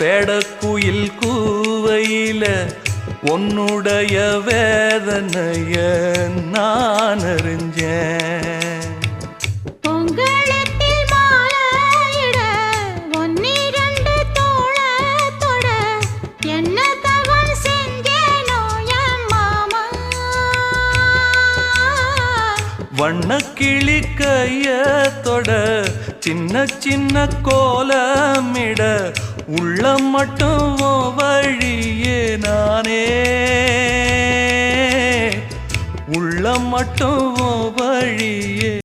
பேடக்குயில் கூவையில உன்னுடைய வேதனைய நான் அறிஞ்சேன். வண்ணக்கிளி கையத்தொட சின்ன சின்ன கோலமிட உள்ளம் மட்டும் வழியே நானே உள்ளம் மட்டும் வழியே.